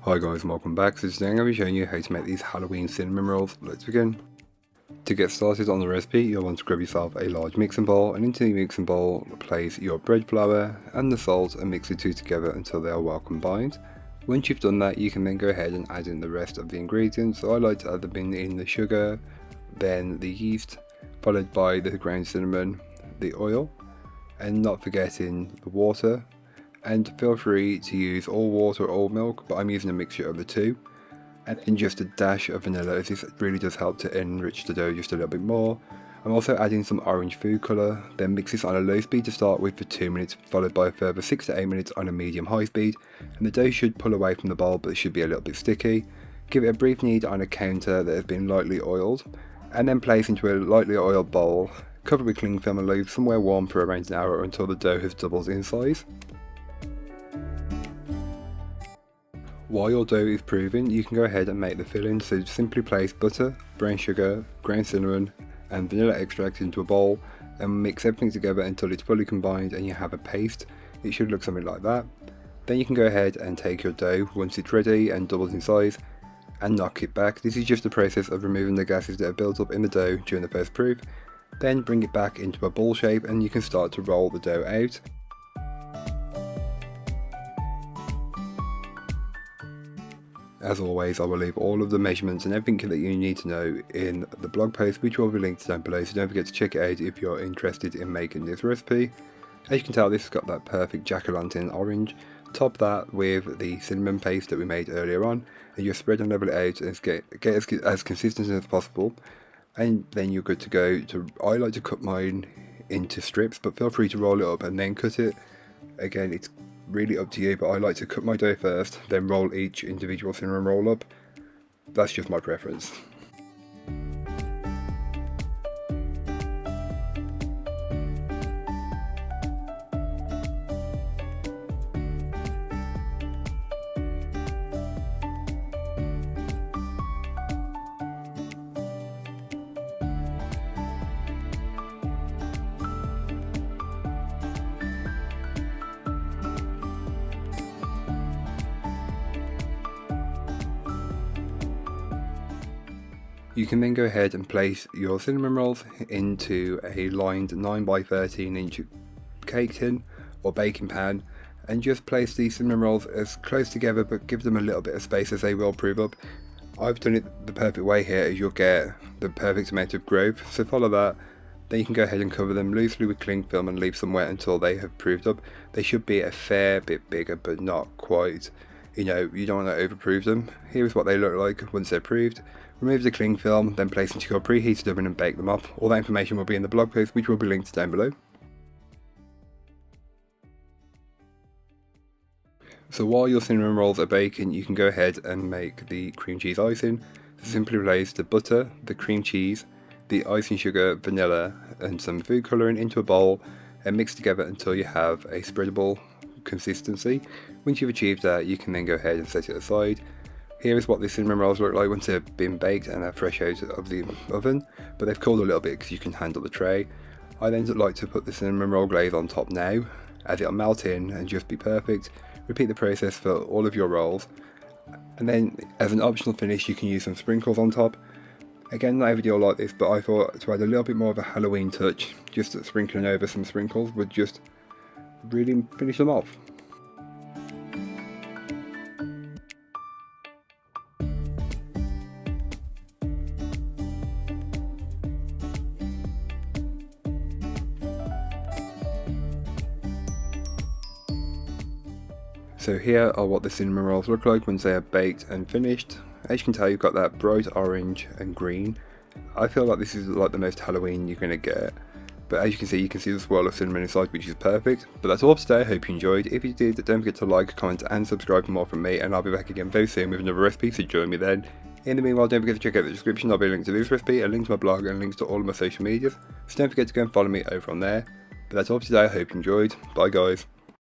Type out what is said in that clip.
Hi guys and welcome back. So today I'm going to be showing you how to make these Halloween cinnamon rolls. Let's begin. To get started on the recipe, you'll want to grab yourself a large mixing bowl, and into the mixing bowl place your bread flour and the salt and mix the two together until they are well combined. Once you've done that, you can then go ahead and add in the rest of the ingredients. So I like to add them in the sugar, then the yeast, followed by the ground cinnamon, the oil, and not forgetting the water. And feel free to use all water or all milk, but I'm using a mixture of the two. And then just a dash of vanilla, as this really does help to enrich the dough just a little bit more. I'm also adding some orange food colour, then mix this on a low speed to start with for 2 minutes, followed by a further 6 to 8 minutes on a medium high speed. And the dough should pull away from the bowl, but it should be a little bit sticky. Give it a brief knead on a counter that has been lightly oiled, and then place into a lightly oiled bowl, cover with cling film and leave somewhere warm for around an hour until the dough has doubled in size. While your dough is proving, you can go ahead and make the filling. So simply place butter, brown sugar, ground cinnamon and vanilla extract into a bowl and mix everything together until it's fully combined and you have a paste. It should look something like that. Then you can go ahead and take your dough once it's ready and doubles in size and knock it back. This is just the process of removing the gases that are built up in the dough during the first proof. Then bring it back into a ball shape and you can start to roll the dough out. As always, I will leave all of the measurements and everything that you need to know in the blog post, which will be linked down below, so don't forget to check it out if you're interested in making this recipe. As you can tell, this has got that perfect jack-o'-lantern orange. Top that with the cinnamon paste that we made earlier on, and just spread and level it out and get as consistent as possible, and then you're good to go. I like to cut mine into strips, but feel free to roll it up and then cut it. Again, it's really up to you, but I like to cut my dough first, then roll each individual cinnamon roll up. That's just my preference. You can then go ahead and place your cinnamon rolls into a lined 9 by 13 inch cake tin or baking pan, and just place these cinnamon rolls as close together, but give them a little bit of space as they will prove up. I've done it the perfect way here, as you'll get the perfect amount of growth, so follow that. Then you can go ahead and cover them loosely with cling film and leave some wet until they have proved up. They should be a fair bit bigger, but not quite. You don't want to overprove them. Here is what they look like once they're proved. Remove the cling film, then place into your preheated oven and bake them up. All that information will be in the blog post, which will be linked down below. So while your cinnamon rolls are baking, you can go ahead and make the cream cheese icing. So simply place the butter, the cream cheese, the icing sugar, vanilla and some food colouring into a bowl and mix together until you have a spreadable consistency. Once you've achieved that, you can then go ahead and set it aside. Here is what the cinnamon rolls look like once they've been baked and are fresh out of the oven, but they've cooled a little bit because you can handle the tray. I then like to put the cinnamon roll glaze on top now, as it'll melt in and just be perfect. Repeat the process for all of your rolls, and then as an optional finish you can use some sprinkles on top. Again, not everybody will like this, but I thought to add a little bit more of a Halloween touch, just sprinkling over some sprinkles would just really finish them off. So here are what the cinnamon rolls look like once they are baked and finished. As you can tell, you've got that bright orange and green. I feel like this is like the most Halloween you're going to get. But as you can see the swirl of cinnamon inside, which is perfect. But that's all for today. I hope you enjoyed. If you did, don't forget to like, comment and subscribe for more from me, and I'll be back again very soon with another recipe, so join me then. In the meanwhile, don't forget to check out the description. There'll be a link to this recipe, a link to my blog and links to all of my social medias. So don't forget to go and follow me over on there. But that's all for today. I hope you enjoyed. Bye guys.